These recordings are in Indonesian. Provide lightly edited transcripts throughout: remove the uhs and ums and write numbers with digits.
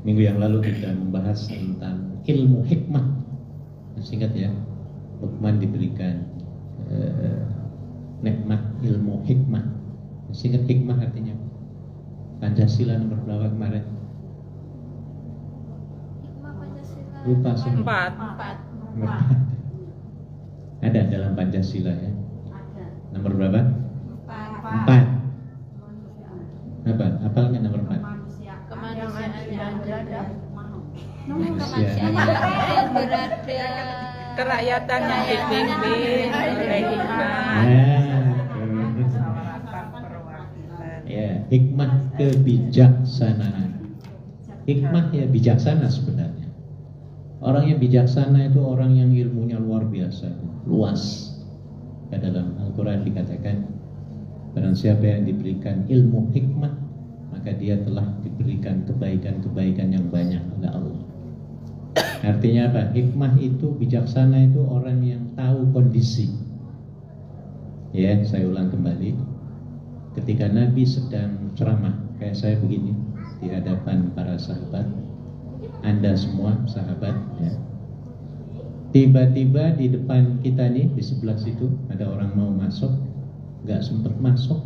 Minggu yang lalu kita membahas tentang ilmu hikmah. Masih ingat ya, Luqman diberikan nikmat ilmu hikmah. Masih ingat hikmah artinya? Pancasila nomor berapa kemarin? Hikmah Pancasila Lupa semua. 4. Ada dalam Pancasila ya. Ada. Nomor berapa? 4. 4. Apa? Hafalnya nomor 4? Kemanusiaan yang ada. Kemanusiaan yang berada. Kerakyatan yang dipimpin oleh hikmah. Ya, hikmah kebijaksanaan. Hikmah ya bijaksana sebenarnya. Orang yang bijaksana itu orang yang ilmunya luar biasa, luas. Dalam Al-Quran dikatakan, barang siapa yang diberikan ilmu hikmah, maka dia telah diberikan kebaikan-kebaikan yang banyak oleh Allah. Artinya apa? Hikmah itu, bijaksana itu orang yang tahu kondisi. Ya, saya ulang kembali. Ketika Nabi sedang ceramah, kayak saya begini, di hadapan para sahabat, Anda semua sahabat, ya. Tiba-tiba di depan kita nih, di sebelah situ ada orang mau masuk, nggak sempat masuk,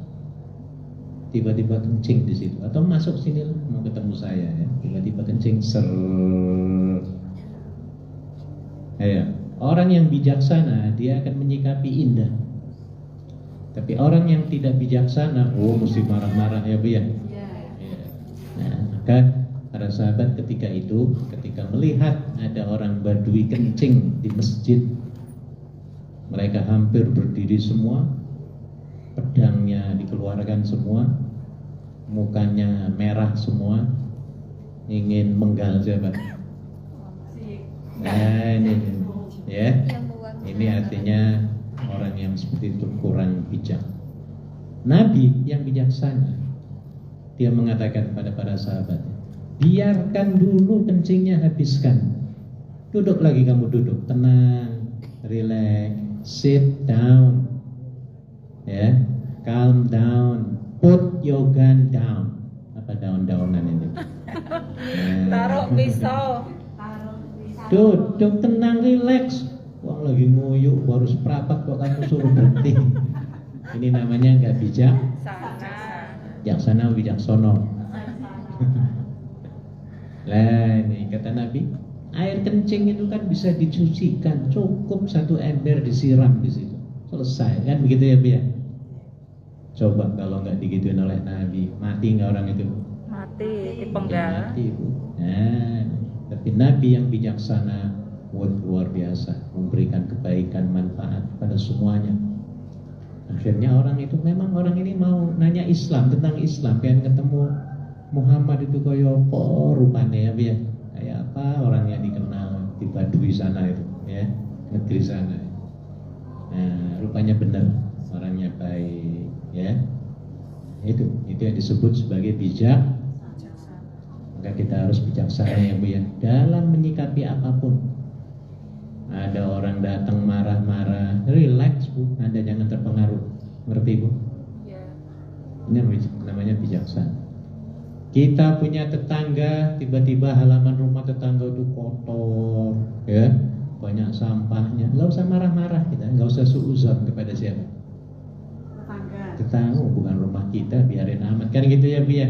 tiba-tiba kencing di situ, atau masuk sini lah, mau ketemu saya, ya. Tiba-tiba kencing, ya. Orang yang bijaksana dia akan menyikapi indah. Tapi orang yang tidak bijaksana, mesti marah-marah ya Bu ya. Nah, maka para sahabat ketika melihat ada orang Badui kencing di masjid, mereka hampir berdiri semua, pedangnya dikeluarkan semua, mukanya merah semua, ingin menggal siapa? Nah ini ya, ini artinya orang yang seperti itu kurang bijak. Nabi yang bijaksana, dia mengatakan pada para sahabat, biarkan dulu kencingnya, habiskan. Duduk lagi, kamu duduk, tenang, relax, sit down, ya, calm down, put your gun down. Apa daun-daunan ini? Taruh pisau. Duduk tenang, relax. Wah, lagi nguyuk, baru seprapat kok kamu suruh berhenti. Ini namanya nggak bijak. Bijaksana, bijaksono. Lah ini kata Nabi, air kencing itu kan bisa dicucikan, cukup satu ember disiram di situ, selesai kan, begitu ya Bu ya? Coba kalau nggak digituin oleh Nabi, mati nggak orang itu? Mati, dipenggal. Mati Bu. Nah, tapi Nabi yang bijaksana, luar biasa, memberikan kebaikan, manfaat pada semuanya. Akhirnya orang itu, memang orang ini mau nanya Islam, tentang Islam, pengen ketemu Muhammad itu kaya apa rupanya ya Bu ya? Kayak apa orang yang dikenal di Badui sana itu ya, negeri sana. Nah, rupanya benar, orangnya baik ya. Itu yang disebut sebagai bijak. Maka kita harus bijaksana ya Bu ya, dalam menyikapi apapun. Ada orang datang marah-marah, relax Bu, Anda jangan terpengaruh, ngerti Bu? Ini namanya bijaksana. Kita punya tetangga, tiba-tiba halaman rumah tetangga itu kotor, ya, banyak sampahnya. Nggak usah marah-marah kita, nggak usah suuzon kepada siapa? Tetangga, bukan rumah kita, biarin amat. Kan gitu ya Bu ya?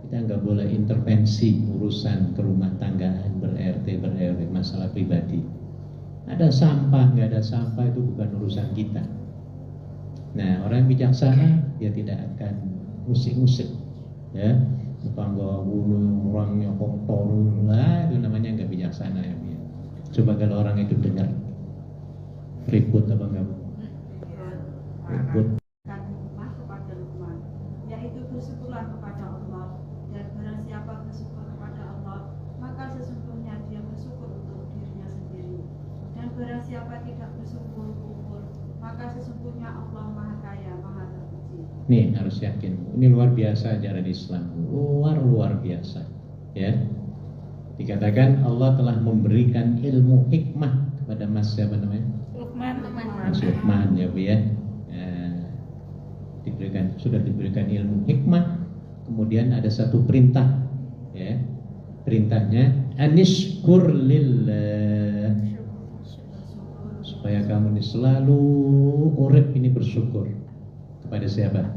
Kita nggak boleh intervensi urusan ke rumah tanggaan, ber-RT, ber-RW, masalah pribadi. Ada sampah, nggak ada sampah, itu bukan urusan kita. Nah, orang bijaksana dia tidak akan musik-musik, ya. Tetangga orangnya kotor lah, itu namanya nggak bijaksana ya. Coba kalau orang itu dengar, ribut apa enggak? Ribut. Yaitu bersyukurlah kepada Allah, dan barang siapa bersyukur kepada Allah, maka sesungguhnya dia bersyukur untuk dirinya sendiri. Dan barang siapa tidak bersyukur, maka sesungguhnya Allah Maha Kaya, Maha Terpuji. Nih harus yakin, ini luar biasa ajaran Islam, luar biasa, ya. Dikatakan Allah telah memberikan ilmu hikmah kepada Mas siapa namanya? Mas Luqman ya Bu ya. Sudah diberikan ilmu hikmah, kemudian ada satu perintah, ya. perintahnya anishkur lillah, supaya kamu ini selalu urip ini bersyukur kepada siapa?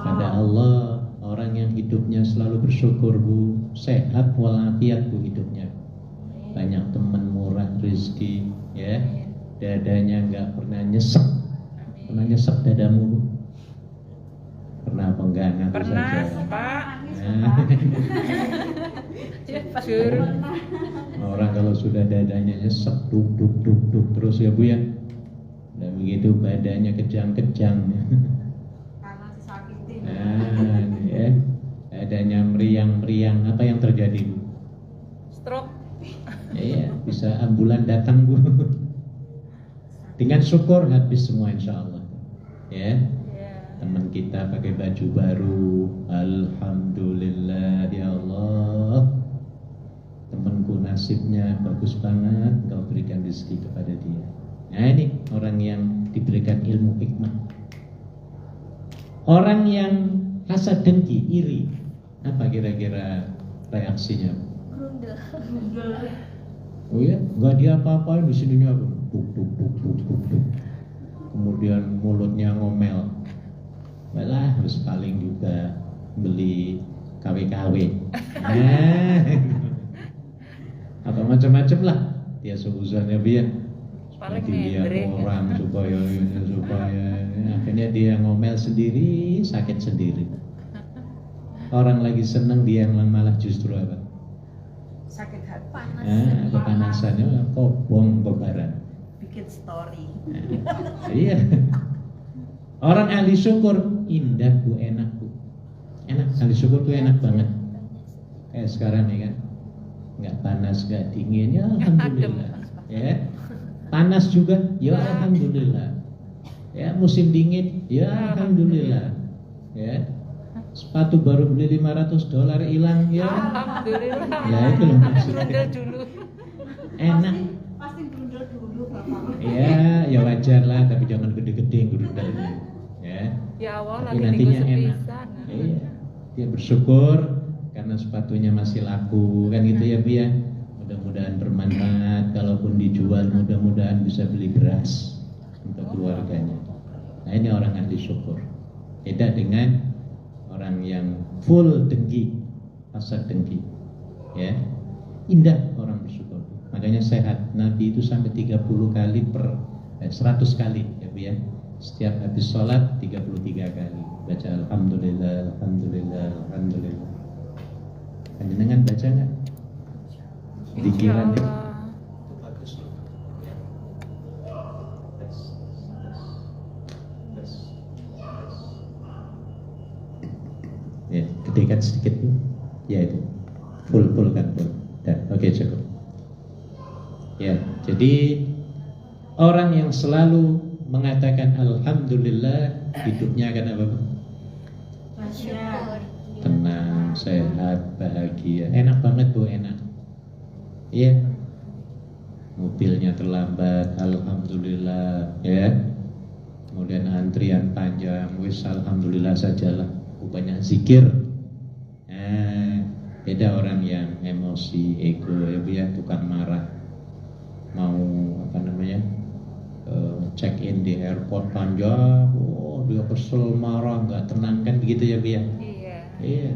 Pada Allah. Orang yang hidupnya selalu bersyukur bu, sehat walafiat bu hidupnya, banyak teman, murah rezeki, ya, dadanya nggak pernah nyesek. Pernah nyesek dadamu bu? Pernah apa enggak? Ngaku Pernah, saja. Pak. Nah, Jujur. orang kalau sudah dadanya nyesek duk terus ya bu ya, dan begitu badannya kejang-kejang. Karena disakitin. Nah, ya, adanya meriang-meriang, apa yang terjadi bu? Stroke. Iya, bisa ambulan datang bu. Dengan syukur habis semua insya Allah. Ya, Iya. teman kita pakai baju baru, alhamdulillah ya Allah. Temanku nasibnya bagus banget, Engkau berikan rezeki kepada dia. Nah ini orang yang diberikan ilmu hikmah. Orang yang hasad dengki, iri, apa kira-kira reaksinya? Oh ya, nggak dia apa-apain di sininya, buk. Kemudian mulutnya ngomel, malah harus paling juga beli KW-KW, apa macam-macam lah. Dia seuzannya biar Paling dia ngedrek. orang supaya akhirnya dia ngomel sendiri, sakit sendiri. Orang lagi seneng dia malah justru apa? Sakit hati. Kepanasannya kobong kobaran. Bikin story. Iya. Orang ahli syukur indah bu, enak bu, enak. Ahli syukur tuh enak banget. Kayak sekarang nih kan, nggak panas nggak dingin, ya alhamdulillah. Ya, panas juga, ya alhamdulillah. Ya, musim dingin, ya alhamdulillah. Ya, sepatu baru beli $500 hilang, ya. Alhamdulillah. Ya itu loh maksudnya. Berundel dulu. Enak. Pasti berundel dulu bapak. Ya, ya wajar lah, tapi jangan gede-gede gerundel. Ya. Ya awal Tapi lagi nantinya minggu enak. sepisan. Iya. Dia bersyukur karena sepatunya masih laku, kan gitu ya Bu ya. Mudah-mudahan bermanfaat, kalaupun dijual mudah-mudahan bisa beli beras untuk keluarganya. Nah ini orang ahli syukur. Beda dengan orang yang full dengki, hasad dengki. Ya. Indah orang bersyukur. Makanya sehat. Nabi itu sampai 30 kali 100 kali ya Bu ya. Setiap habis sholat 33 kali baca alhamdulillah, alhamdulillah, alhamdulillah. Panjenengan baca nggak? Dikiran ya? Itu bagus loh. Ya. Ya, gedekan sedikit Bu. Ya itu. Full kan full. Dan oke cukup. Ya, jadi orang yang selalu mengatakan alhamdulillah hidupnya akan apa? Syukur. Tenang, sehat, bahagia. Enak banget Bu, enak. Iya. Mobilnya terlambat, alhamdulillah, ya. Kemudian antrian panjang, wis alhamdulillah sajalah. Banyak zikir. Beda orang yang emosi, ego, ya Bu ya, tukang marah. Mau apa namanya? Check in di airport panjang, oh dia kesel, marah, nggak tenang, kan begitu ya Bu ya? Iya. Iya.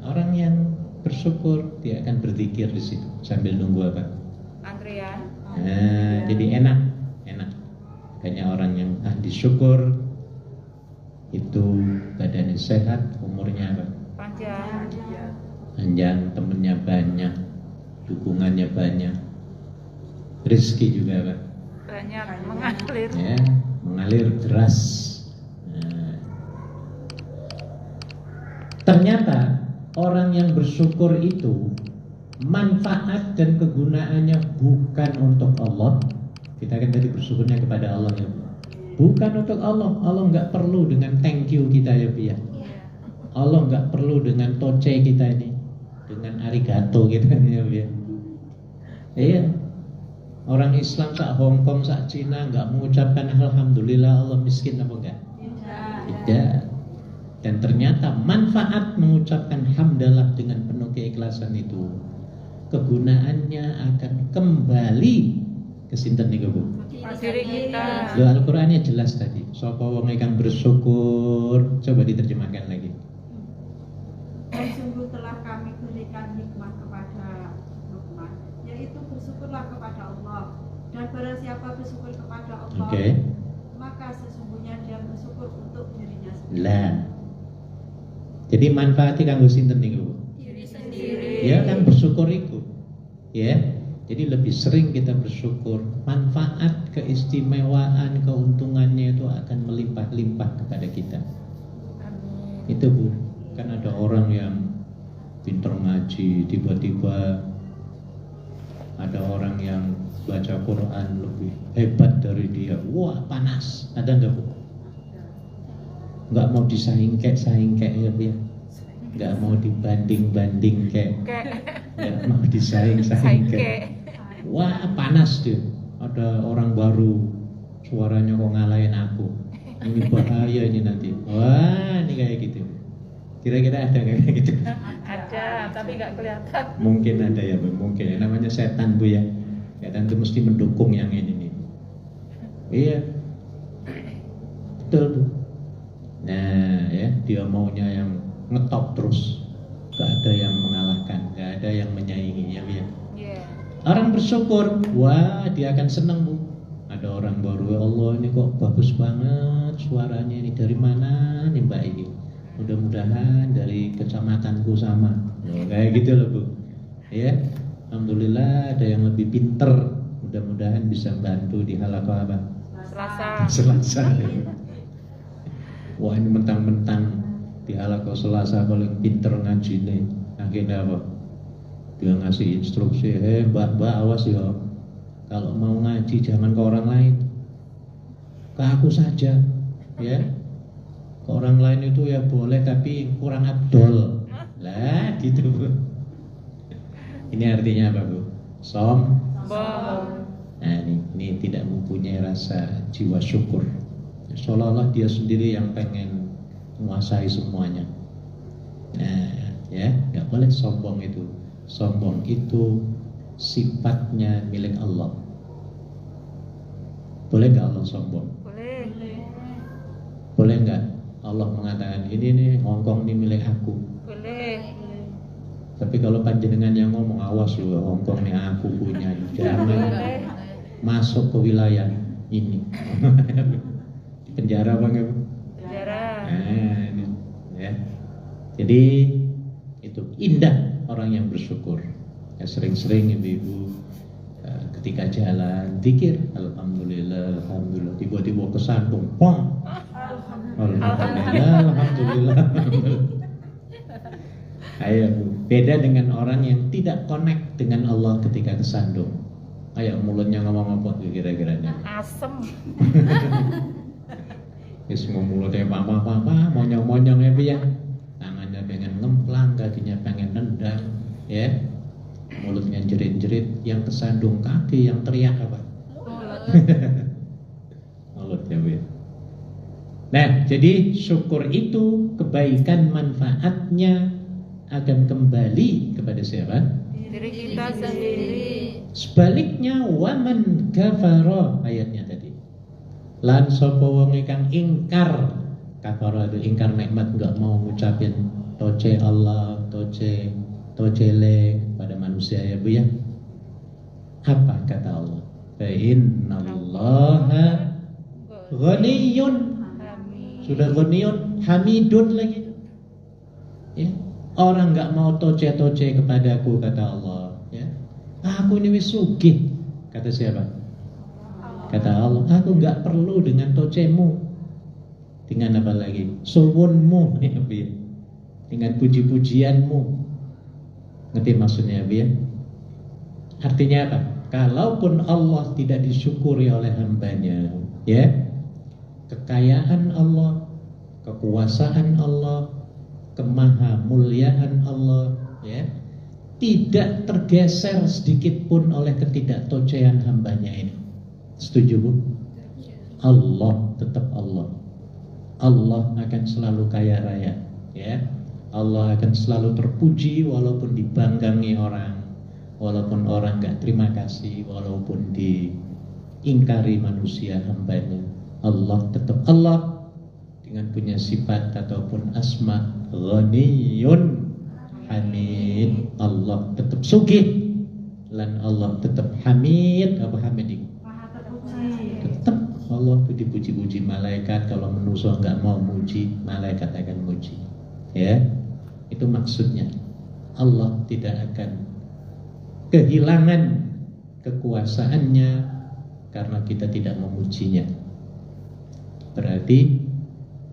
Orang yang bersyukur dia akan berzikir di situ sambil nunggu apa? Antrian. Nah, jadi enak. Makanya orang yang ahli syukur itu badannya sehat, umurnya apa? Panjang, temennya banyak, dukungannya banyak, rezeki juga apa? Banyak mengalir. Ya, mengalir deras. Nah, ternyata orang yang bersyukur itu manfaat dan kegunaannya bukan untuk Allah. Kita kan tadi bersyukurnya kepada Allah ya, bukan untuk Allah. Allah nggak perlu dengan thank you kita ya Pia. Allah nggak perlu dengan toce kita ini, dengan arigato kita ini ya Pia. Iya. Orang Islam sak Hongkong, sak Cina nggak mengucapkan alhamdulillah, Allah miskin apa enggak? Tidak. Dan ternyata manfaat mengucapkan hamdalah dengan penuh keikhlasan keikhlasan itu kegunaannya akan kembali ke sinten niku, Bu? Diri kita. Loh, Al-Qur'annya jelas tadi. Sapa wong ingkang bersyukur, coba diterjemahkan lagi. Dan sungguh telah kami berikan hikmah kepada Luqman, yaitu bersyukurlah kepada Allah. Dan barang siapa bersyukur kepada Allah, Oke. maka sesungguhnya dia bersyukur untuk dirinya sendiri. Lah. Jadi manfaatnya kanggo sinten niku, Bu? Diri sendiri. Ya kan bersyukur itu. Ya. Jadi lebih sering kita bersyukur, manfaat, keistimewaan, keuntungannya itu akan melimpah-limpah kepada kita. Itu, Bu. Kan ada orang yang pintar ngaji, tiba-tiba ada orang yang baca Quran lebih hebat dari dia. Wah, panas. Ada enggak, Bu? Enggak mau disahingkek ya, Bu ya. Enggak mau dibanding kayak. Enggak mau disahing-sahingkek. Wah, panas dia. Ada orang baru, suaranya kok ngalahin aku. Ini bahaya ini nanti. Wah, ini kayak gitu. Kira-kira ada kayak gitu? Ada, tapi nggak kelihatan. Mungkin ada ya, Bu. Mungkin ya. Namanya setan, Bu ya. Setan itu mesti mendukung yang ini nih. Iya. Betul, Bu. Nah, ya, dia maunya yang ngetop terus. Gak ada yang mengalahkan, gak ada yang menyaingi, ya, Bu ya. Iya. Orang bersyukur, wah dia akan senang, Bu. Ada orang baru, ya Allah ini kok bagus banget suaranya, ini dari mana nih Mbak ini? Mudah-mudahan dari kecamatanku sama. Loh, kayak gitu loh, Bu. Ya, alhamdulillah ada yang lebih pinter. Mudah-mudahan bisa bantu di halaqah apa? Selasa. Wah, ini mentang-mentang di halaqah Selasa paling pinter ngaji nih. Akhirnya apa? Dia ngasih instruksi, mbak awas ya, kalau mau ngaji jangan ke orang lain, ke aku saja, ya. Ke orang lain itu ya boleh tapi kurang abdol, lah gitu, Bu. Ini artinya apa, Bu? Sombong. Nah ini tidak mempunyai rasa jiwa syukur, seolah-olah dia sendiri yang pengen menguasai semuanya. Nah, ya nggak boleh sombong itu. Sombong itu sifatnya milik Allah. Boleh nggak Allah sombong? Boleh. Boleh nggak Allah mengatakan ini nih Hongkong ini milik aku? Boleh. Tapi kalau panjenengan yang ngomong, awas lu, Hongkong ini aku punya, jangan Boleh. masuk ke wilayah ini. Di penjara apa nggak, Bu? Penjara. Nah, ini, ya. Jadi itu indah orang yang bersyukur. Ya, sering-sering ibu-ibu ketika jalan zikir alhamdulillah, alhamdulillah, tiba-tiba kesandung, pong. Alhamdulillah. Ayo, Bu. Beda dengan orang yang tidak connect dengan Allah ketika kesandung. Ayo, mulutnya ngomong apa kira-kiranya? Asem. Wis mulutnya apa-apa, monyong-monyong ya, Bu ya. Tangannya pengen ngemplang, kakinya pengen nendang, ya. Mulutnya jerit-jerit, yang kesandung kaki, yang teriak apa? Mulut ya, Bu ya. Nah, jadi syukur itu kebaikan manfaatnya akan kembali kepada siapa? Diri kita sendiri. Sebaliknya waman kafara, ayatnya tadi. Lan sapa wong ingkang ingkar, kafara itu ingkar nikmat, enggak mau ngucapin toce Allah, tocele pada manusia ya, Bu ya. Apa kata Allah? Fa innallaha ghaniyun. Sudah ghaniyun, hamidun lagi. Ya. Orang enggak mau toce-toce kepadaku, kata Allah, ya. Aku ini wis sugih, kata siapa? Kata Allah, aku enggak perlu dengan tocemu. Dengan apa lagi? Suwunmu, ya, Bu ya. Dengan puji-pujianmu. Ngerti maksudnya, Bu ya? Artinya apa? Kalaupun Allah tidak disyukuri oleh hambanya, ya, kekayaan Allah, kekuasaan Allah, kemahamuliaan Allah, ya, tidak tergeser sedikit pun oleh ketidaktocehan hambanya ini. Setuju, Bu? Allah tetap Allah. Allah akan selalu kaya raya, ya. Allah akan selalu terpuji walaupun dibanggangi orang, walaupun orang gak terima kasih, walaupun diingkari manusia hambanya. Allah tetap Allah dengan punya sifat ataupun asma Ghaniyun Hamid. Allah tetap sugih lan Allah tetap Hamid. Apa Hamid itu? Maha terpuji. Tetap Allah dipuji-puji malaikat. Kalau manusia nggak mau muji, malaikat akan muji. Ya, itu maksudnya. Allah tidak akan kehilangan kekuasaannya karena kita tidak memujinya. Berarti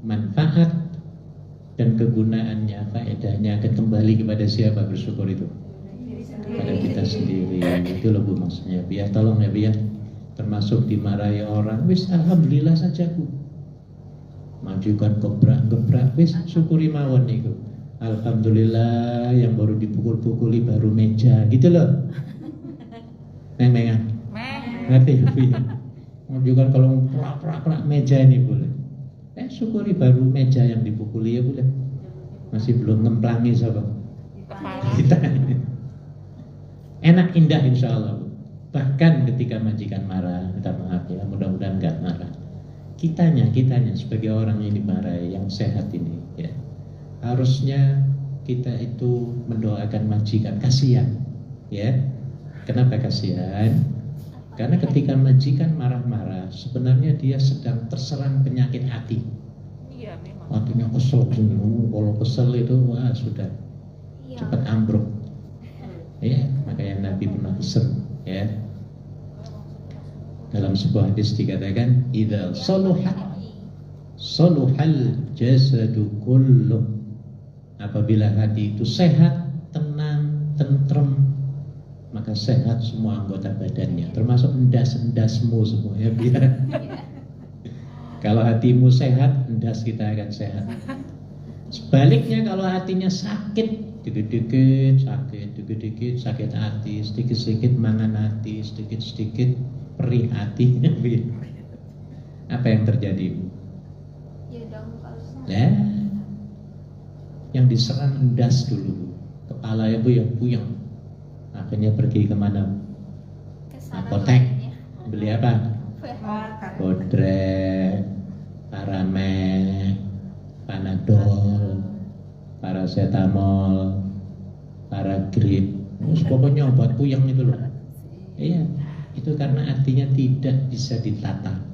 manfaat dan kegunaannya, faedahnya akan kembali kepada siapa bersyukur itu? Pada kita sendiri. Itu loh Bu maksudnya. Biar tolong ya biar termasuk dimarahi orang, wis alhamdulillah saja Bu. Majukan gebrak wis syukuri mawon niku. Alhamdulillah yang baru dipukul-pukuli baru meja gitu loh. Neng-nengan. Ngerti ya Bu ya? Majukan kalau prak meja ini boleh. Syukuri baru meja yang dipukuli ya boleh. Masih belum ngemplangi siapa? Kita. Enak indah insya Allah Bu. Bahkan ketika majikan marah, minta maaf ya, mudah-mudahan enggak marah. Kitanya sebagai orang yang dimarahi, yang sehat ini ya, harusnya kita itu mendoakan majikan, kasihan ya. Kenapa kasihan? Karena ketika majikan marah-marah, sebenarnya dia sedang terserang penyakit hati. Iya memang. Hatinya kesel, kalau kesel itu wah sudah cepat ambruk. Ya, makanya Nabi pernah pesan ya. Dalam sebuah hadis dikatakan, "Idza saluhal jasadu kulluh." Apabila hati itu sehat, tenang, tentrem, maka sehat semua anggota badannya, termasuk endas-endasmu semuanya biar. Kalau hatimu sehat, endas kita akan sehat. Sebaliknya kalau hatinya sakit, dikit-dikit sakit hati, sedikit-sedikit mangan hati, sedikit-sedikit perih hati. Apa yang terjadi? Nah, yang diserang endas dulu, kepala ya Bu yang puyeng. Akhirnya pergi kemana? Apotek. Beli apa? Bodrek, Paramed, Panadol, paracetamol, Paragrip. Pokoknya obat puyeng itu loh. Iya, itu karena artinya tidak bisa ditata.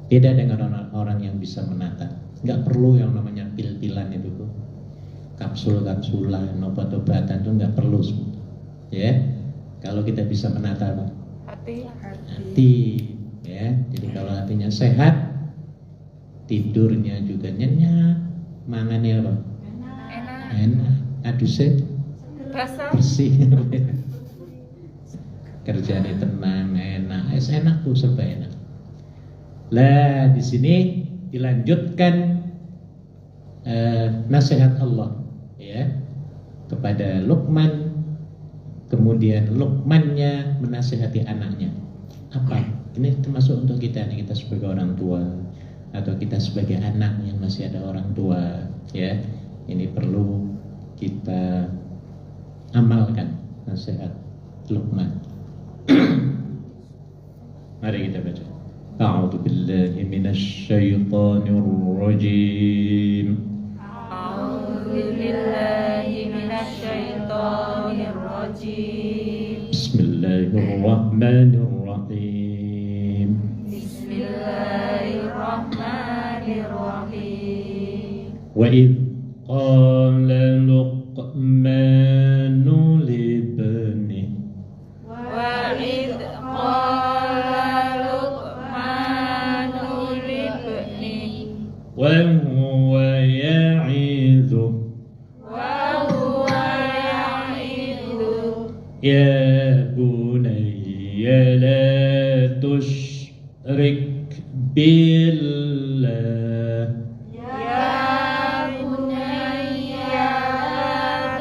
Beda dengan orang yang bisa menata. Nggak perlu yang namanya pil-pilan itu tuh. Kapsul-kapsulan, obat-obatan itu nggak perlu. Ya, kalau kita bisa menata apa? Hati. Ya, jadi kalau hatinya sehat, tidurnya juga nyenyak, mangannya apa? Enak. Adusnya bersih. Kerjanya tenang, enak. Enak tuh serba enak. Lah di sini dilanjutkan nasihat Allah ya kepada Luqman. Kemudian Luqmannya menasihati anaknya. Apa? Ini termasuk untuk kita nih, kita sebagai orang tua atau kita sebagai anak yang masih ada orang tua ya. Ini perlu kita amalkan nasihat Luqman. Mari kita baca. A'udzu billahi minasy syaithanir rajim. A'udzu billahi minasy syaithanir rajim. Bismillahirrahmanirrahim. Bismillahirrahmanirrahim. Wa idh qala Luqmanu libnihi Wa idh qala Luqmanu libnihi wa huwa ya'idhu wa huwa ya'idhu ya bunayya la tusyrik billah ya bunayya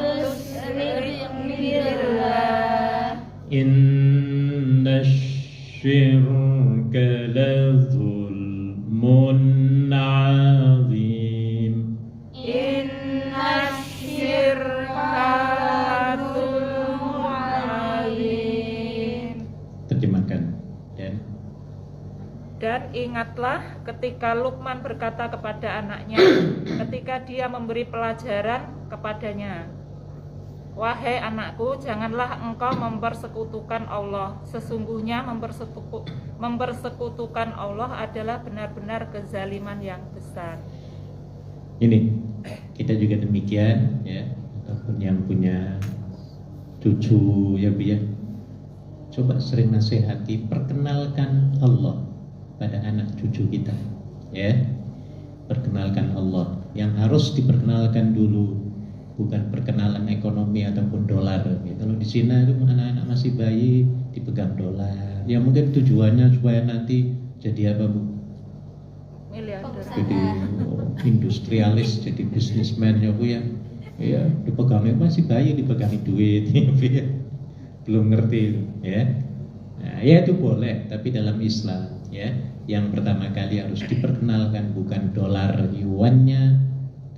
la tusyrik billah inna syirka la zulmun azim. inna syirka Dan ingatlah ketika Luqman berkata kepada anaknya ketika dia memberi pelajaran kepadanya, "Wahai anakku, janganlah engkau mempersekutukan Allah. Sesungguhnya mempersekutukan Allah adalah benar-benar kezaliman yang besar." Ini kita juga demikian ya, ataupun yang punya cucu ya Bu ya. Coba sering nasihati, perkenalkan Allah pada anak cucu kita ya. Perkenalkan Allah. Yang harus diperkenalkan dulu bukan perkenalan ekonomi ataupun dolar ya. Kalau di Cina itu anak-anak masih bayi dipegang dolar. Ya mungkin tujuannya supaya nanti jadi apa Bu? Miliarder. Jadi industrialis, jadi bisnismen ya Bu ya. Ya, dipegangnya masih bayi dipegangi duit ya Bu ya. Belum ngerti ya. Nah, ya itu boleh, tapi dalam Islam ya, yang pertama kali harus diperkenalkan bukan dolar yuannya,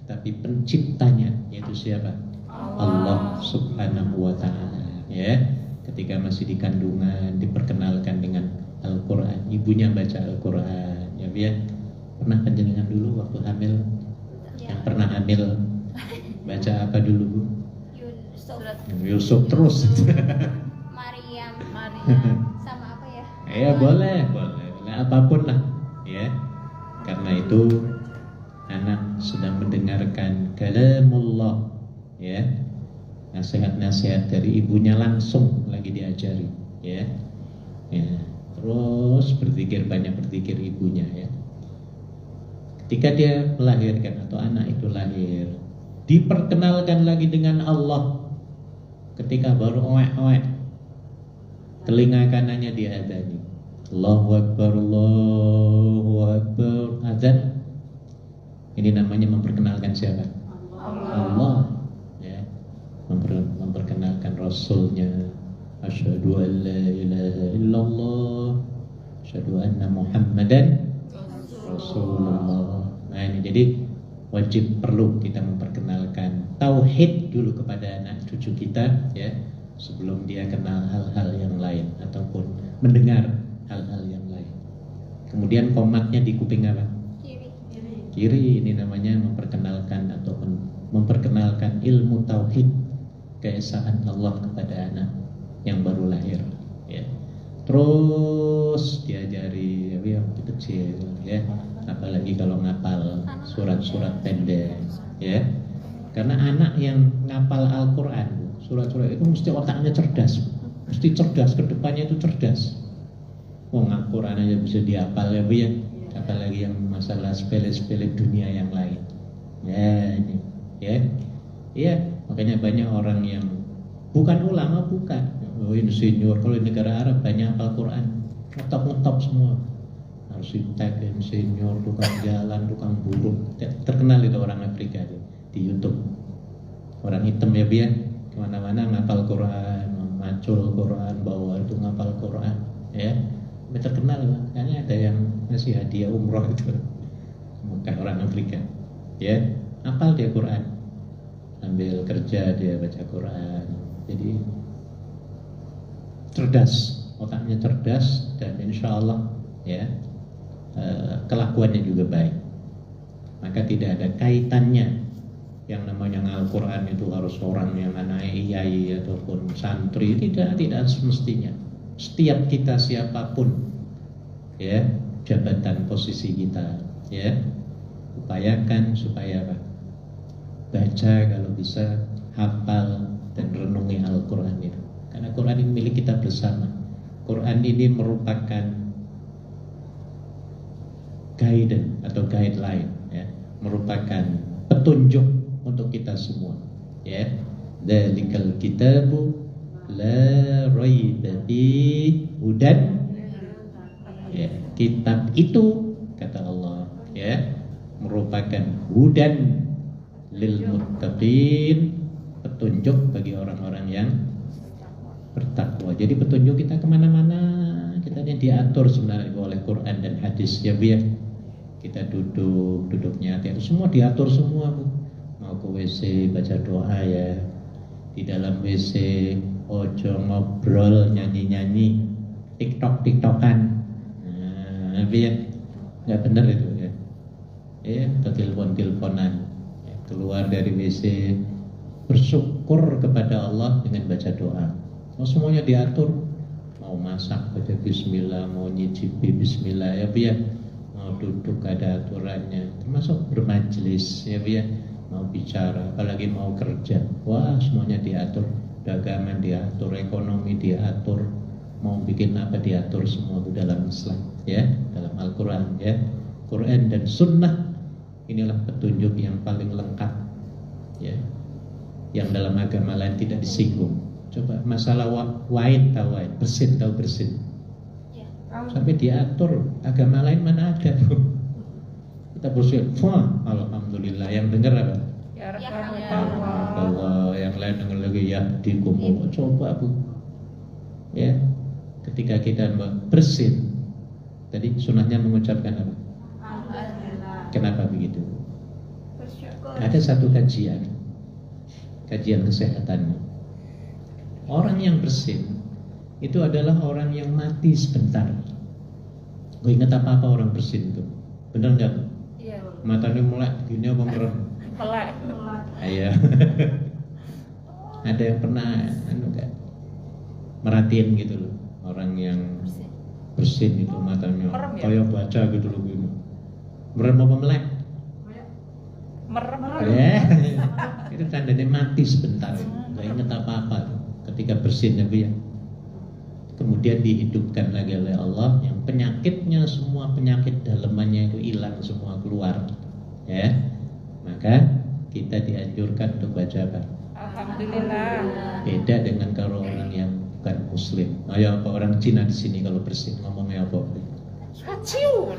tetapi penciptanya, yaitu siapa? Allah Subhanahu wa taala ya. Ketika masih di kandungan diperkenalkan dengan Al-Qur'an, ibunya baca Al-Qur'an ya Bu ya. Pernah panjenengan dulu waktu hamil? Yang pernah hamil baca apa dulu Bu? Yusuf terus. Maryam sama apa ya? Ya boleh, apapun lah ya. Karena itu anak sedang mendengarkan kalamullah ya. Nasihat-nasihat dari ibunya langsung lagi diajari ya. Ya, terus banyak berzikir ibunya ya. Ketika dia melahirkan atau anak itu lahir, diperkenalkan lagi dengan Allah. Ketika baru oek-oek, telinga kanannya diadani, Allahu Akbar, Allahu Akbar, azan. Ini namanya memperkenalkan siapa? Allah ya. Memperkenalkan Rasulnya. Asyhadu an la ilaha illallah, asyhadu anna Muhammadan Rasulullah. Nah ini jadi wajib perlu kita memperkenalkan tauhid dulu kepada anak cucu kita ya, sebelum dia kenal hal-hal yang lain ataupun mendengar hal-hal yang lain. Kemudian komatnya di kuping apa? Kiri. Ini namanya memperkenalkan ataupun memperkenalkan ilmu tauhid, keesaan Allah kepada anak yang baru lahir ya. Terus diajari ya waktu kecil ya, apalagi kalau ngapal surat-surat pendek ya. Karena anak yang ngapal Al-Qur'an, surat-surat itu mesti otaknya cerdas. Mesti cerdas, kedepannya itu cerdas. Al-Qur'an aja bisa dihafal ya Bu ya. Apalagi yang masalah sepele-sepele dunia yang lain. Ya ini ya. Iya, makanya banyak orang yang bukan ulama, bukan. Oh, insinyur, kalau di negara Arab banyak hafal Quran, ngetop semua. Arsitek, insinyur, tukang jalan, tukang buruh. Terkenal itu orang Afrika di YouTube. Orang hitam ya biar kemana-mana ngapal Quran, macul Quran, bawa itu ngapal Quran, ya. Terkenal lah. Kayaknya ada yang ngasih hadiah umroh itu, bukan orang Afrika, ya. Hafal dia Quran, sambil kerja dia baca Quran. Jadi cerdas, otaknya cerdas dan insya Allah ya kelakuannya juga baik. Maka tidak ada kaitannya yang namanya Al-Quran itu harus orang yang anak iyai ataupun santri, tidak semestinya. Setiap kita siapapun ya, jabatan posisi kita ya, upayakan supaya apa? Baca kalau bisa, hafal dan renungi Al-Quran itu. Karena Quran ini milik kita bersama. Quran ini merupakan guidance atau guideline ya, merupakan petunjuk untuk kita semua ya. Dzalikal kitabu la raiba fihi hudan ya. Kitab itu kata Allah ya, merupakan hudan lil muttaqin, petunjuk bagi orang-orang yang bertakwa. Jadi petunjuk kita kemana-mana kita ini diatur sebenarnya oleh Quran dan hadis ya biar kita duduknya hati semua diatur semua Bu. Mau ke WC baca doa ya, di dalam WC ojo ngobrol nyanyi-nyanyi tiktokan. Nah Nabi ya, nggak benar itu ya. Ya, atau telepon-teleponan, ya, keluar dari WC, bersyukur kepada Allah dengan baca doa. Oh, semuanya diatur. Mau masak baca Bismillah, mau nyicipi Bismillah ya Bu ya. Mau duduk ada aturannya, termasuk bermajelis ya Bu ya. Mau bicara, apalagi mau kerja, wah semuanya diatur. Dagangan diatur, ekonomi diatur, mau bikin apa diatur, semua itu dalam Islam ya, dalam Al-Quran ya. Quran dan Sunnah inilah petunjuk yang paling lengkap ya, yang dalam agama lain tidak disinggung. Coba masalah wain tahu wain, bersin tahu bersin, Ya. sampai diatur. Agama lain mana ada Bu? Kita bersin, wah alhamdulillah. Yang dengar apa? Ya Ya, Rahmatullah. Allah, yang lain dengar lagi ya dikumul. Coba Bu ya, ketika kita bersin tadi sunahnya mengucapkan apa? Alhamdulillah. Kenapa begitu? Bersyukur. Ada satu kajian kesehatan. Orang yang bersin itu adalah orang yang mati sebentar. Gue ingat apa orang bersin itu? Bener nggak? Iya. Matanya mulai begini apa merem? Melek. Ayo. Ada yang pernah nggak merhatiin gitu loh, orang yang bersin itu matanya Merem ya? kayak baca gitu loh gini. Merem apa melek? Merem. Ya, itu tandanya mati sebentar. Nggak inget apa-apa tuh ketika bersin ya Bu ya. Kemudian dihidupkan lagi oleh Allah, yang penyakitnya semua penyakit dalemannya itu hilang semua, keluar ya. Maka kita dianjurkan untuk baca apa? Alhamdulillah. Beda dengan kalau orang yang bukan muslim. Ayo apa orang Cina di sini kalau bersin ngomongnya apa? Haciu.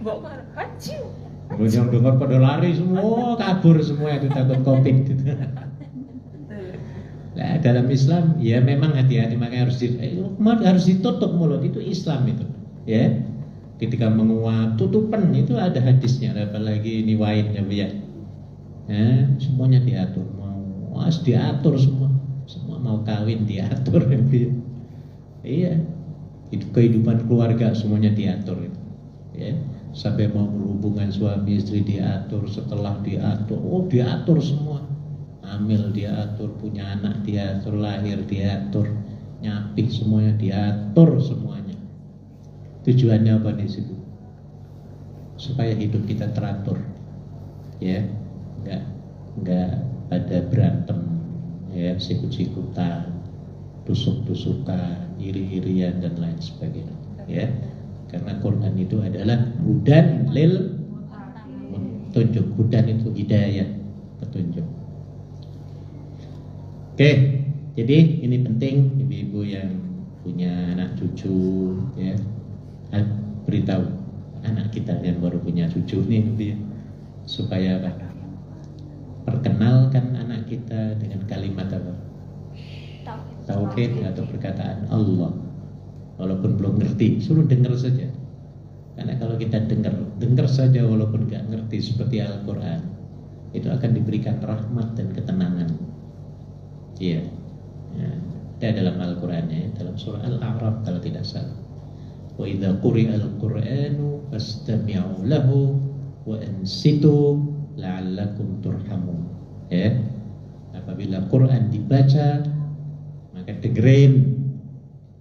Mbok mar haciu. Yang dengar pada lari semua, kabur semua, itu takut covid gitu. Nah, dalam Islam ya memang hati-hati, makanya harus ditutup mulut, itu Islam itu ya. Ketika menguap tutupan itu ada hadisnya, apalagi ini wain ya Bu ya. Semuanya diatur, mau diatur semua mau kawin diatur ya Bu ya. Iya, kehidupan keluarga semuanya diatur itu ya. Sampai mau berhubungan suami istri diatur, setelah diatur, diatur semua. Hamil diatur, punya anak diatur, lahir diatur, nyapih semuanya diatur semuanya. Tujuannya apa di situ? Supaya hidup kita teratur, ya, nggak ada berantem, ya, sikut-sikutan, tusuk-tusukan, iri-irian dan lain sebagainya, ya. Karena Quran itu adalah hudan lil petunjuk, hudan itu hidayah, petunjuk. Oke, jadi ini penting ibu-ibu yang punya anak cucu ya, beritahu anak kita yang baru punya cucu nih supaya apa? Perkenalkan anak kita dengan kalimat apa? Tauhid atau perkataan Allah. Walaupun belum ngerti, suruh dengar saja. Karena kalau kita dengar saja walaupun nggak ngerti seperti Al-Quran, itu akan diberikan rahmat dan ketenangan. Iya, ya, ada dalam Al-Qurannya, dalam surah Al-A'raf kalau tidak salah. Wa idza quri'a al-Qur'anu fastami'u lahu wa ansitu la'allakum turhamun. Ya, apabila Quran dibaca, maka dengerin,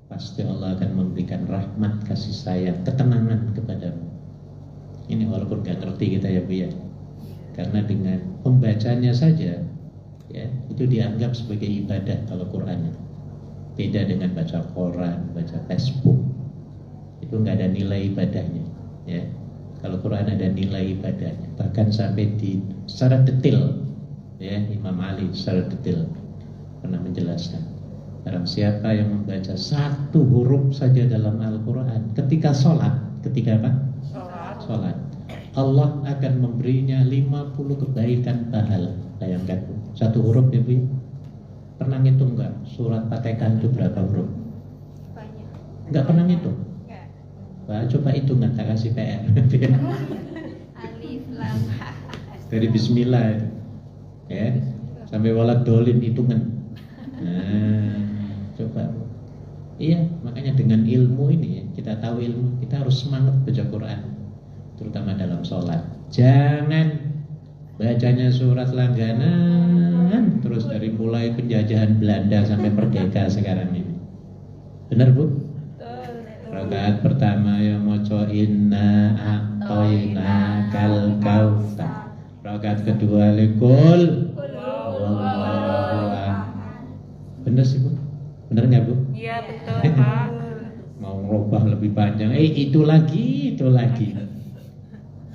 pasti Allah akan memberikan rahmat, kasih sayang, ketenangan kepadamu. Ini walaupun gak ngerti kita ya Bu ya. Karena dengan pembacanya saja ya, itu dianggap sebagai ibadah kalau Qurannya. Beda dengan baca koran, baca Facebook. Itu nggak ada nilai ibadahnya ya. Kalau Quran ada nilai ibadahnya, bahkan sampai secara detail ya. Imam Ali secara detail pernah menjelaskan, barang siapa yang membaca satu huruf saja dalam Al-Quran ketika sholat, ketika apa? Sholat, Allah akan memberinya 50 kebaikan pahala. Bayangkan satu huruf ya Bu. Pernah ngitung nggak surat Fatihah itu berapa huruf? Banyak. Nggak pernah ngitung? Enggak. Wah, coba hitungan, tak kasih PR. Alif lam ha. Dari Bismillah itu, ya, sampai walad dolin hitungan. Nah, coba. Iya, makanya dengan ilmu ini ya, kita kita tahu ilmu, kita harus semangat baca Quran, terutama dalam sholat. Jangan bacanya surat langganan terus dari mulai penjajahan Belanda sampai merdeka sekarang ini. Benar Bu? Rakaat pertama ya maca inna a'toina kal kautsar. Rakaat kedua lekul. Benar sih Bu? Benar nggak Bu? Iya betul Pak. Mau ngerubah lebih panjang, itu lagi.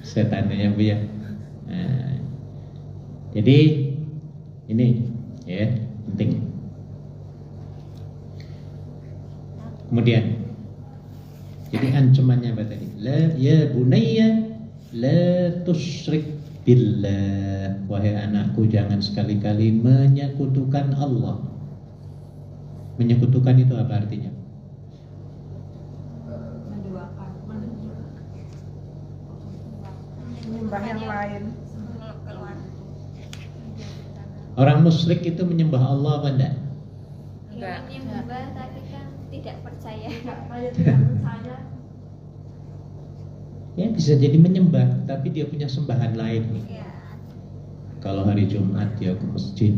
Setannya ya Bu ya. Nah, jadi ini ya penting. Kemudian, jadi ancamannya apa tadi? La ya bunayya la tusyrik billah. Wahai anakku, jangan sekali-kali menyekutukan Allah. Menyekutukan itu apa artinya? Menyembah yang lain. Orang musyrik itu menyembah Allah apa enggak? Enggak. Menyembah tapi kan tidak percaya. Tidak percaya. Ya bisa jadi menyembah, tapi dia punya sembahan lain. Ya. Kalau hari Jumat dia ke masjid,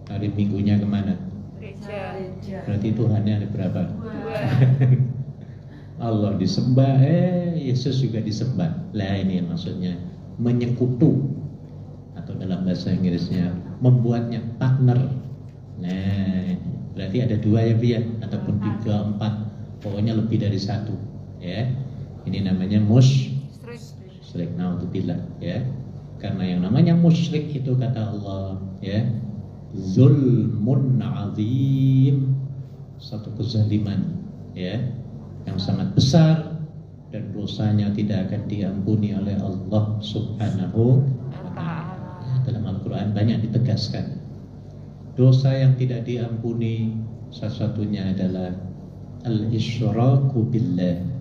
hari Minggunya kemana? Gereja. Berarti Tuhannya ada berapa? 2. Allah disembah, Yesus juga disembah. Lah ini maksudnya menyekutu, atau dalam bahasa Inggrisnya membuatnya partner. Nah, berarti ada 2 ya Bia, ataupun 3, 4, pokoknya lebih dari 1 ya. Ini namanya musyrik. Naudzubillah ya. Karena yang namanya musyrik itu kata Allah ya, zulmun azim, satu kezaliman ya yang sangat besar, dan dosanya tidak akan diampuni oleh Allah Subhanahu wa ta'ala. Dalam Al-Quran banyak ditegaskan dosa yang tidak diampuni, salah satunya adalah al-isyraku billah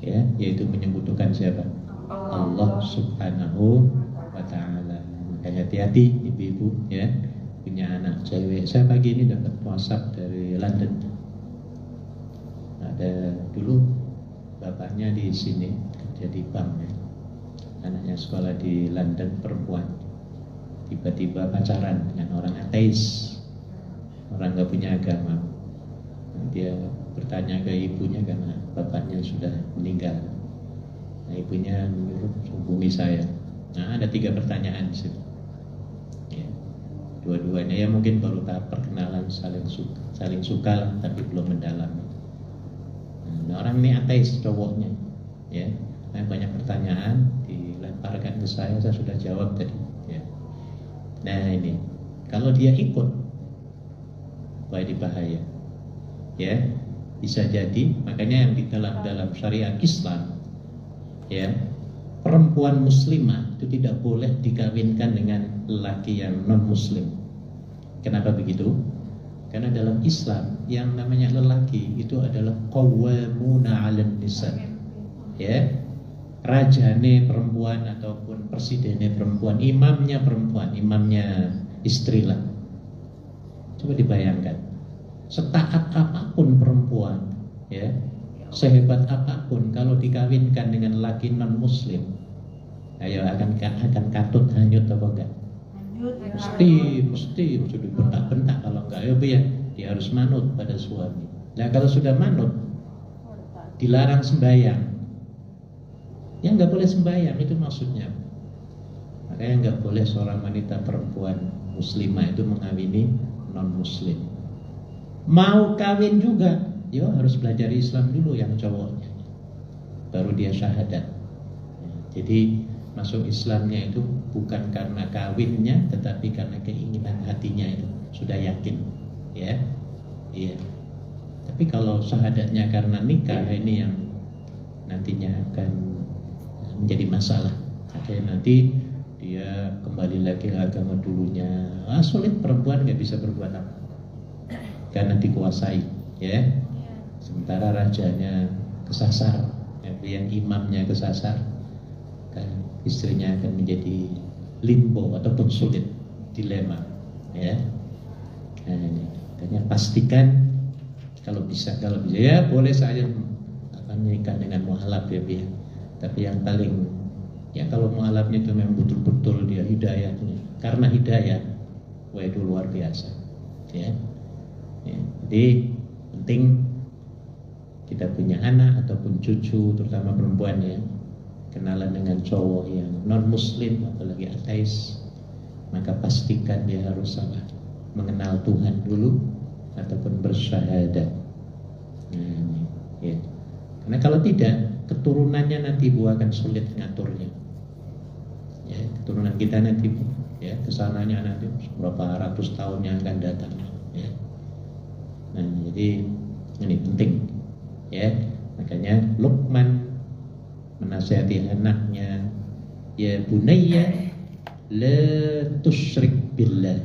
ya, yaitu menyekutukan siapa? Allah Subhanahu wa ta'ala. Makanya hati-hati ibu-ibu ya, punya anak cewek. Saya pagi ini dapat WhatsApp dari London. Ada dulu bapaknya di sini kerja di bank ya. Anaknya sekolah di London, perempuan. Tiba-tiba pacaran dengan orang ateis, orang nggak punya agama. Dia bertanya ke ibunya karena bapaknya sudah meninggal. Nah, ibunya menyuruh hubungi saya. Nah, ada 3 pertanyaan di situ. Ya. Dua-duanya ya mungkin baru tahap perkenalan, saling suka lah, tapi belum mendalam. Nah, orang ini ateis cowoknya, ya. Nah, banyak pertanyaan dilemparkan ke saya sudah jawab tadi. Ya. Nah ini, kalau dia ikut, bahaya, ya, bisa jadi. Makanya yang di dalam syariat Islam, ya, perempuan muslimah itu tidak boleh dikawinkan dengan lelaki yang non muslim. Kenapa begitu? Karena dalam Islam yang namanya lelaki itu adalah qawwamuna 'alan nisa. Ya. Rajane perempuan ataupun presidennya perempuan, imamnya perempuan, imamnya istri lah. Coba dibayangkan. Setaat apapun perempuan, ya, sehebat apapun, kalau dikawinkan dengan laki non muslim, ayo akan katut hanyut apa enggak? Mesti sudah bentak-bentak. Kalau enggak ya dia harus manut pada suami. Nah kalau sudah manut, dilarang sembahyang. Ya enggak boleh sembahyang, itu maksudnya. Makanya enggak boleh seorang wanita perempuan muslimah itu mengawini non muslim. Mau kawin juga, ya harus belajar Islam dulu yang cowoknya, baru dia syahadat. Jadi masuk Islamnya itu bukan karena kawinnya, tetapi karena keinginan hatinya itu sudah yakin, ya, iya. Tapi kalau syahadatnya karena nikah, ini yang nantinya akan menjadi masalah. Akhirnya nanti dia kembali lagi ke agama dulunya. Sulit, perempuan nggak bisa berbuat apa karena dikuasai, ya. Sementara rajanya kesasar, yang imamnya kesasar, kan istrinya akan menjadi limbo ataupun sulit, dilema, ya. Nah, ini makanya pastikan kalau bisa ya boleh saja akan menikah dengan mualaf ya biar. Tapi yang paling ya kalau mualafnya itu memang betul-betul dia hidayahnya, karena hidayah, wah itu luar biasa. Ya. Jadi penting kita punya anak ataupun cucu, terutama perempuan ya, kenalan dengan cowok yang non muslim apalagi ateis, maka pastikan dia harus mengenal Tuhan dulu ataupun bersyahadat. Ya. Karena kalau tidak, keturunannya nanti Bu akan sulit ngaturnya. Ya, keturunan kita nanti ya kesananya nanti berapa ratus tahun yang akan datang. Ya. Nah, jadi ini penting. Ya, makanya Luqman menasihati anaknya, ya bunayya la tusyrik billah.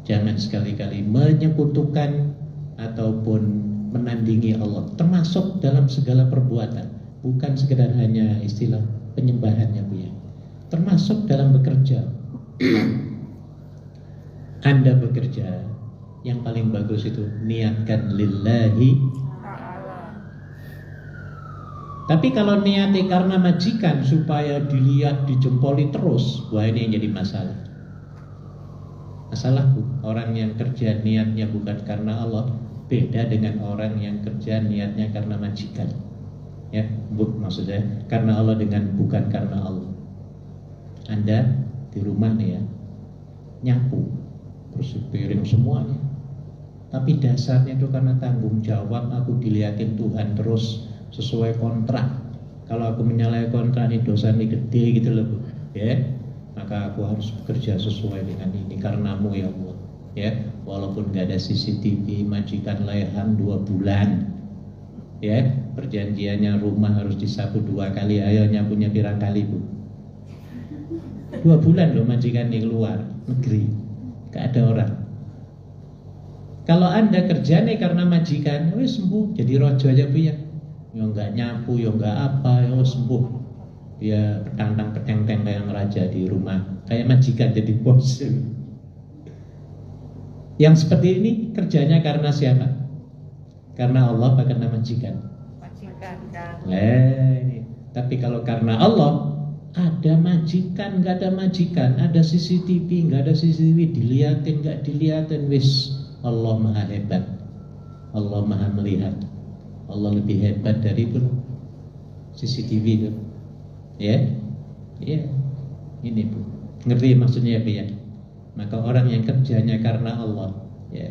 Jangan sekali-kali menyekutukan ataupun menandingi Allah, termasuk dalam segala perbuatan, bukan sekedar hanya istilah penyembahannya Bu ya. Termasuk dalam bekerja. Anda bekerja, yang paling bagus itu niatkan lillahi. Tapi kalau niatnya karena majikan supaya dilihat, dijempoli terus, wah ini yang jadi masalah. Masalah Bu, orang yang kerja niatnya bukan karena Allah beda dengan orang yang kerja niatnya karena majikan. Ya, Bu, maksudnya karena Allah dengan bukan karena Allah. Anda di rumah nih ya, nyapu, bersih piring semuanya. Tapi dasarnya itu karena tanggung jawab, aku dilihatin Tuhan terus sesuai kontrak. Kalau aku menyalahi kontrak ini dosa ini gede gitu loh Bu. Ya, maka aku harus bekerja sesuai dengan ini karenamu ya Allah. Ya, walaupun gak ada CCTV, majikan layahan 2 bulan. Ya, perjanjiannya rumah harus disapu 2 kali. Ayo nyapunya pirang kali Bu? 2 bulan loh majikan di luar negeri, gak ada orang. Kalau Anda kerjanya karena majikan, wes sembuh jadi rojo aja Bu ya. Yang nggak nyapu, yang nggak apa, yang sembuh. Dia petang-petang kayak raja di rumah, kayak majikan jadi bos. Yang seperti ini kerjanya karena siapa? Karena Allah apa karena majikan? Majikan. Ini. Tapi kalau karena Allah, ada majikan, nggak ada majikan, ada CCTV, nggak ada CCTV, dilihatin, nggak dilihatin, wis Allah maha hebat, Allah maha melihat, Allah lebih hebat dari itu CCTV itu. Ya, ini Bu, ngerti maksudnya Bu ya? Maka orang yang kerjanya karena Allah, ya,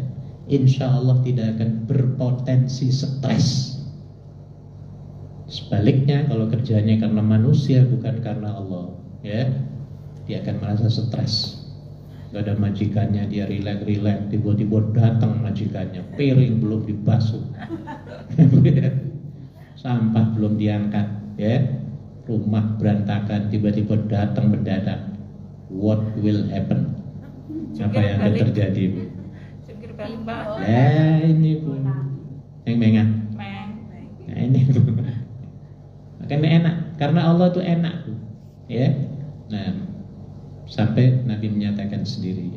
insya Allah tidak akan berpotensi stres. Sebaliknya kalau kerjanya karena manusia bukan karena Allah, ya, dia akan merasa stres. Gak ada majikannya, dia rileks, tiba-tiba datang majikannya, piring belum dibasuh, sampah belum diangkat, ya, rumah berantakan, tiba-tiba datang mendadak. What will happen? Apa yang akan terjadi Bu? Jungkir balik Mbak. Ini Bu, yang mengah. Nah ini Bu. Makanya enak, karena Allah itu enak Bu. Ya. Nah, sampai Nabi menyatakan sendiri,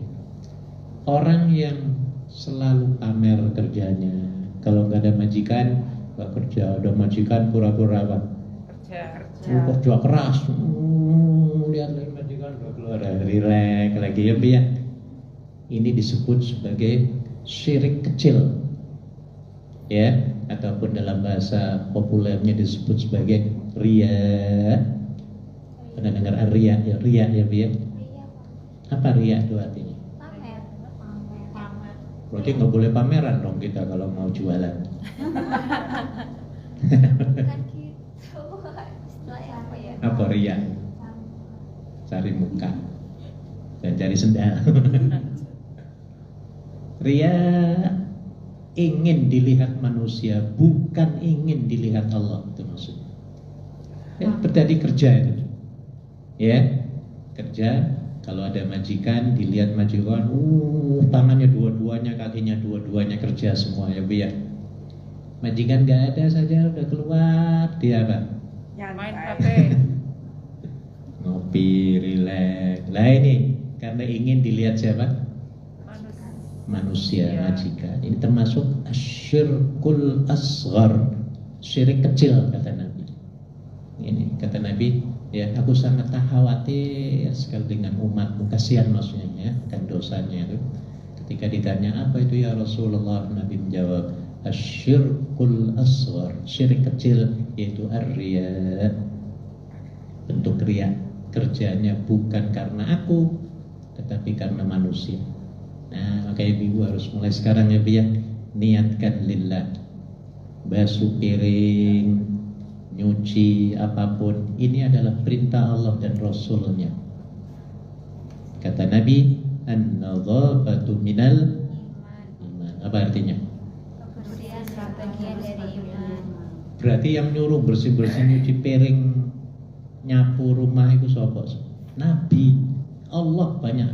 orang yang selalu pamer kerjanya, kalau nggak ada majikan nggak kerja, ada majikan pura-pura apa? Kerja keras. Lihat lagi majikan udah keluar, rileks lagi ya biar. Ini disebut sebagai syirik kecil, ya, ataupun dalam bahasa populernya disebut sebagai riya. Pernah dengar riya ya? Riya ya biar. Apa riya itu artinya? Pamer. Berarti nggak boleh pameran dong kita kalau mau jualan. Bukan gitu. Istilahnya apa ya? Apa riya? Cari muka dan cari sendal. Riya ingin dilihat manusia, bukan ingin dilihat Allah, itu maksudnya. Ya, terjadi kerja itu. Ya, kerja. Kalau ada majikan, dilihat majikan, tangannya dua-duanya, kakinya dua-duanya kerja semua ya Bu ya. Majikan gak ada saja udah keluar, dia apa? Main HP. Ngopi, rileks. Lah ini karena ingin dilihat siapa? manusia majikan. Ini termasuk asyirkul asghar, syirik kecil kata Nabi. Ini kata Nabi, ya aku sangat khawatir sekali dengan umatmu, kasihan maksudnya ya, kan dosanya itu. Ketika ditanya apa itu ya Rasulullah, Nabi menjawab asyirkul asghar, syirik kecil, yaitu ar-riya, bentuk riya, kerjanya bukan karena aku tetapi karena manusia. Nah, maka ibu harus mulai sekarang ya biar niatkan lillah. Basuh piring, nyuci apapun, ini adalah perintah Allah dan Rasulnya. Kata Nabi, an-nadhafatu minal iman. Apa artinya? Kebersihan bagian dari iman. Berarti yang nyuruh bersih-bersih nyuci piring, nyapu rumah itu sapa? Nabi. Allah banyak.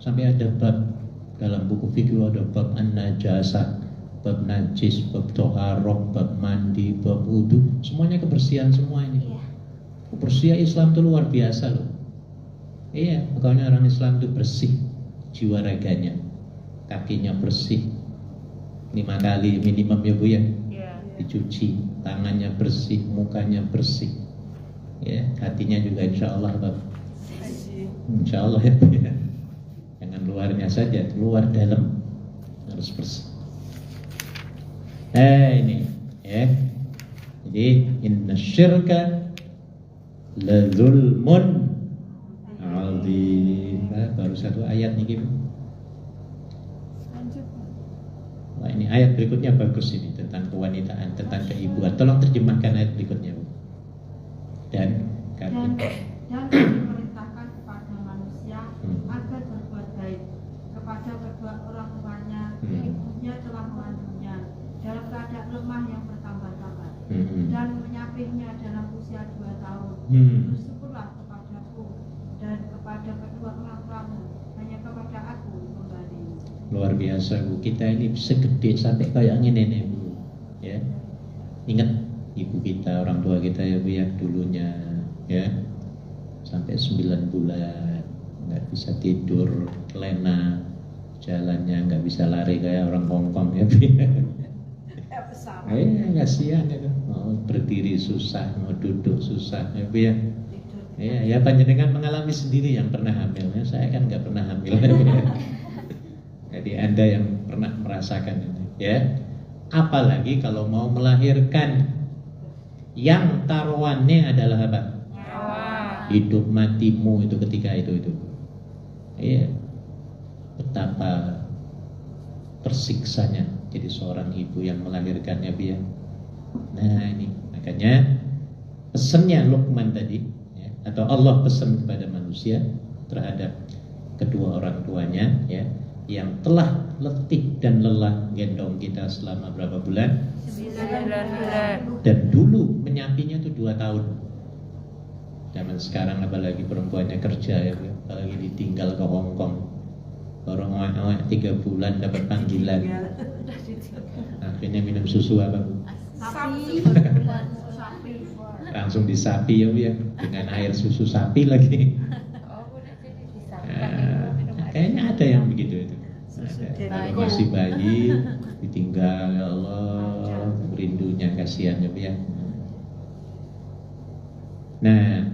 Sampai ada bab dalam buku fikih, ada bab an-najasah, bab najis, bab toharoh, bab mandi, bab wudu, semuanya kebersihan semua ini. Iya. Kebersihan Islam itu luar biasa loh. Iya, makanya orang Islam itu bersih jiwa raganya, kakinya bersih 5 kali minimum ya Bu ya, dicuci, tangannya bersih, mukanya bersih, ya hatinya juga insya Allah Bapak. Insya Allah ya Bu ya. Jangan luarnya saja, luar dalam harus bersih. Ini ya. Jadi inna syirka la zulmun azim. Baru satu ayat nih Bu. Wah, ini ayat berikutnya bagus ini tentang kewanitaan, tentang keibuan. Tolong terjemahkan ayat berikutnya Bu. Dan diperintahkan kepada manusia agar berbuat baik kepada kedua orang tuanya, ibunya telah mengandungnya dalam keadaan lemah yang bertambah-tambah, dan menyapihnya dalam usia 2 tahun. Bersyukurlah kepadaku dan kepada kedua orang tuamu, hanya kepada aku kembali. Luar biasa Bu, kita ini segede sampai kayak gini nih Bu ya. Ingat ibu kita, orang tua kita ya Bu ya, dulunya ya sampai 9 bulan nggak bisa tidur, lena jalannya, nggak bisa lari kayak orang Hongkong ya Bu ya. Kasihan itu, mau berdiri susah, mau duduk susah ya Bu ya. Ya panjenengan mengalami sendiri yang pernah hamil ya. Saya kan nggak pernah hamil ya. Jadi Anda yang pernah merasakan ini ya. Apalagi kalau mau melahirkan, yang taruhannya adalah apa? Hidup matimu itu ketika itu. Iya. Betapa tersiksanya jadi seorang ibu yang melahirkannya dia. Nah ini makanya pesannya Luqman tadi ya, atau Allah pesan kepada manusia terhadap kedua orang tuanya ya, yang telah letih dan lelah gendong kita selama berapa bulan? 9 bulan. Dan dulu menyapinya itu 2 tahun. Zaman sekarang apalagi perempuannya kerja ya, apalagi ditinggal ke Hongkong, baru ngawak 3 bulan dapat panggilan. Akhirnya minum susu apa Bu? Sapi. Langsung disapi ya Bu ya, dengan air susu sapi lagi. Kayaknya ada yang begitu itu. Kalau masih bayi ditinggal, ya Allah, rindunya, kasihannya Bu ya. Nah,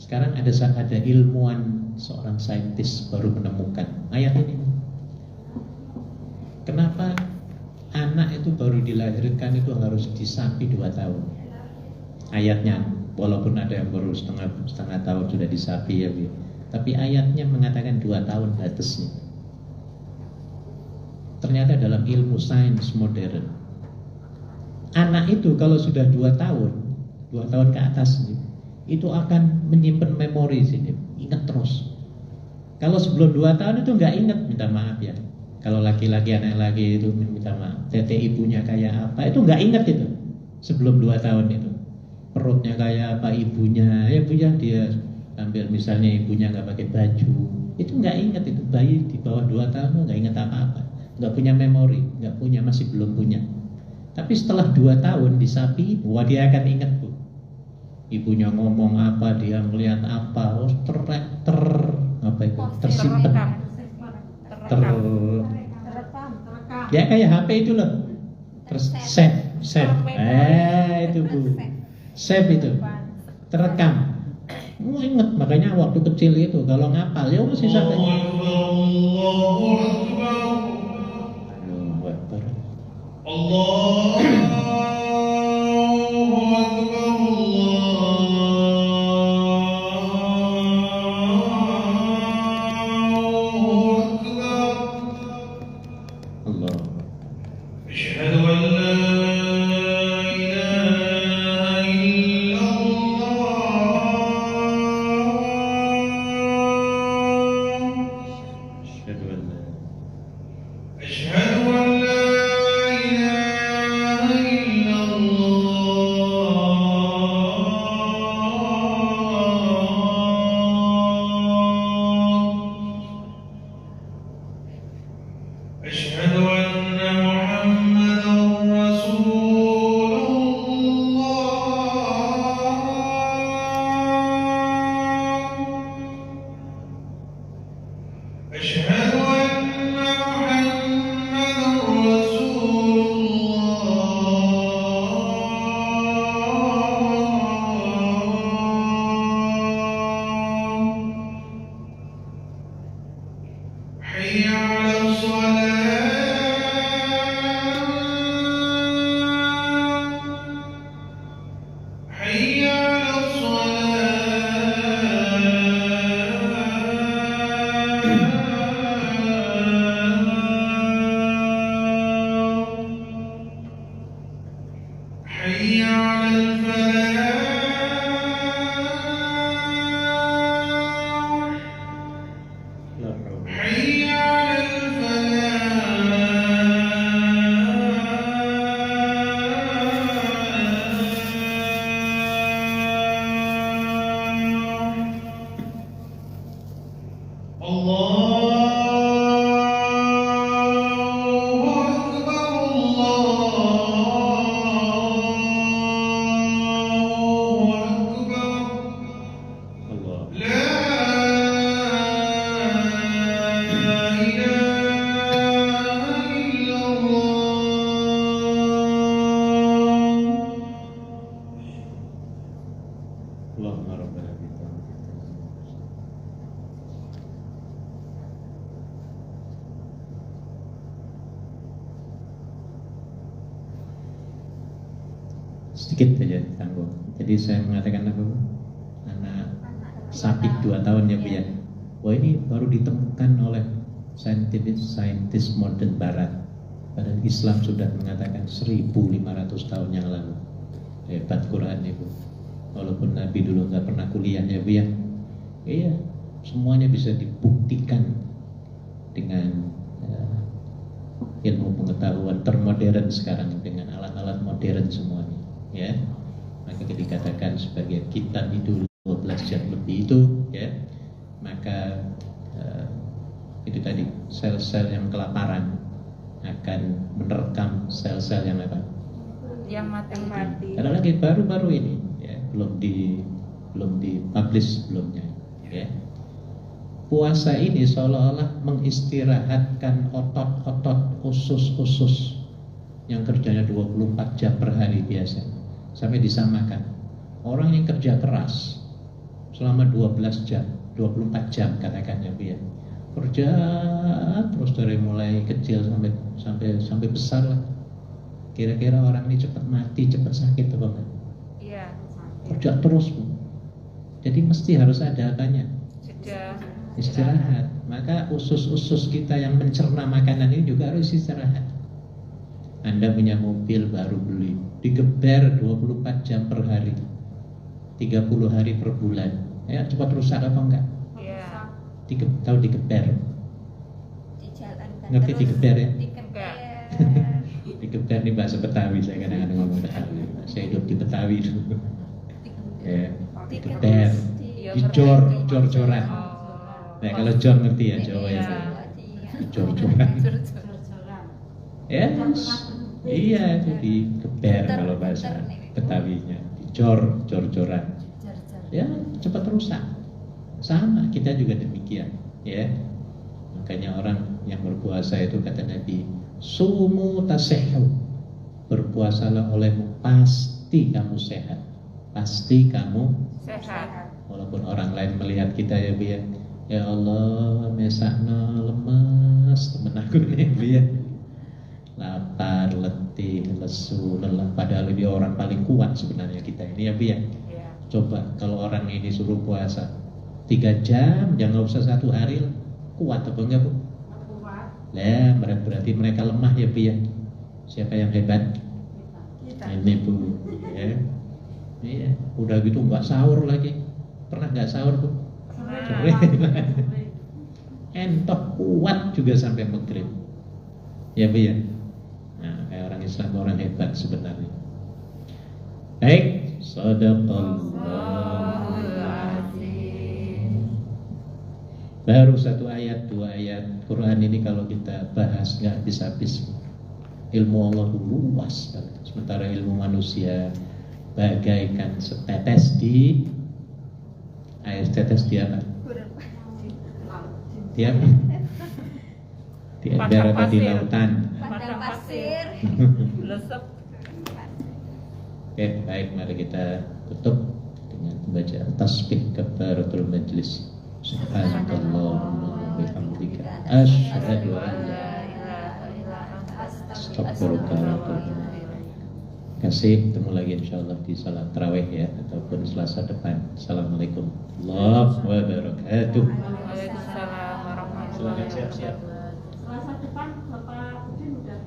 sekarang ada ilmuwan, seorang saintis baru menemukan ayat ini. Kenapa anak itu baru dilahirkan itu harus disapi 2 tahun? Ayatnya, walaupun ada yang baru setengah tahun sudah disapi ya Bu, tapi ayatnya mengatakan 2 tahun batasnya. Ternyata dalam ilmu sains modern, anak itu kalau sudah 2 tahun ke atas itu akan menyimpan memori sini, ingat terus. Kalau sebelum 2 tahun itu nggak ingat, minta maaf ya. Kalau laki-laki, anak laki itu minta maaf, tete ibunya kayak apa itu nggak ingat itu. Sebelum 2 tahun itu perutnya kayak apa ibunya, ya Bu ya, dia ambil misalnya ibunya nggak pakai baju, itu nggak ingat itu. Bayi di bawah 2 tahun nggak ingat apa-apa, nggak punya memori, masih belum punya. Tapi setelah 2 tahun disapi, wah dia akan ingat Bu. Ibunya ngomong apa, dia melihat apa, tersimpan, Ya kayak HP itu loh. Terus save. Itu Bu. Save itu. Terekam. Ingat, makanya waktu kecil itu kalau ngapal ya masih sampai. Allahu Akbar. Sedikit saja tanggung. Jadi saya mengatakan apa? Anak sapi 2 tahun ya Bu ya. Wah ini baru ditemukan oleh saintis modern Barat. Padahal Islam sudah mengatakan 1500 tahun yang lalu. Hebat Quran Ibu. Walaupun Nabi dulu nggak pernah kuliah ya Bu ya. Iya, semuanya bisa dibuktikan dengan ilmu pengetahuan termodern sekarang dengan alat-alat modern semuanya. Ya, maka dikatakan sebagai kitab itu 12 jam lebih itu, ya, maka itu tadi sel-sel yang kelaparan akan menerkam sel-sel yang apa? Yang mati. Ada lagi baru-baru ini, ya, belum di publish sebelumnya, ya. Puasa ini seolah-olah mengistirahatkan otot-otot usus-usus yang kerjanya 24 jam per hari biasa. Sampai disamakan orang yang kerja keras selama 12 jam, 24 jam katakannya Bu ya. Kerja terus dari mulai kecil sampai besar lah. Kira-kira orang ini cepat mati, cepat sakit apa enggak? Iya. Kerja terus Bu. Jadi mesti harus ada apanya? Jeda. Istirahat. Maka usus-usus kita yang mencerna makanan ini juga harus istirahat. Anda punya mobil baru beli, digeber 24 jam per hari, 30 hari per bulan, ya cepat rusak apa enggak? Iya. Tahu digeber? Dijalankan Ngerti terus, digeber ya? Enggak. Digeber nih bahasa Betawi, saya kadang-kadang ngomong Betawi. Saya hidup di Betawi dulu. Ya, digeber, dijor-joran. Nah kalau jor ngerti ya Jawa ya? Jor-joran. Ya, iya itu digeber kalau bahasa Betawinya, jor-joran. Ya cepat rusak. Sama kita juga demikian, ya. Makanya orang yang berpuasa itu kata Nabi, Sumu tasihhu, berpuasalah olehmu pasti kamu sehat. Pasti kamu Sehat. walaupun orang lain melihat kita ya Bu ya. Ya Allah, mesakno lemes temen aku nih Bu ya. Lapar, letih, lesu, lelah. Padahal dia orang paling kuat sebenarnya kita ini ya Bu ya. Ya. Coba kalau orang ini suruh puasa 3 jam, jangan usah 1 hari lah. Kuat apa enggak Bu? Lah, berarti mereka lemah ya Bu ya. Siapa yang hebat? Ini Bu ya. Iya, udah gitu nggak sahur lagi. Pernah nggak sahur Bu? Entok kuat juga sampai maghrib. Ya Bu ya. Nah, kayak orang Islam orang hebat sebenarnya. Baik, sadaqallah. Baru 1 ayat, 2 ayat Quran ini kalau kita bahas nggak habis-habis. Ilmu Allah luas banget. Sementara ilmu manusia bagaikan setetes di air, tetes di apa? Di apa? Di ember atau di lautan? Padang pasir. Lesep. Oke, baik, mari kita tutup dengan membaca tasbih kafaratul majlis. Subhanakallahumma wa bihamdika asyhadu an la astaghfiruka wa atubu ilaik. Kasih, ketemu lagi insyaallah di salat tarawih ya ataupun Selasa depan. Assalamualaikum warahmatullahi wabarakatuh. Waalaikumsalam warahmatullahi Silakan siap-siap. Selasa depan Bapak Udin udah.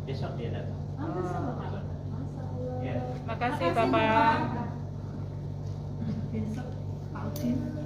Besok dia datang. Masa Bapak? Masa Allah. Ya. Makasih Bapak. Besok Pak Udin.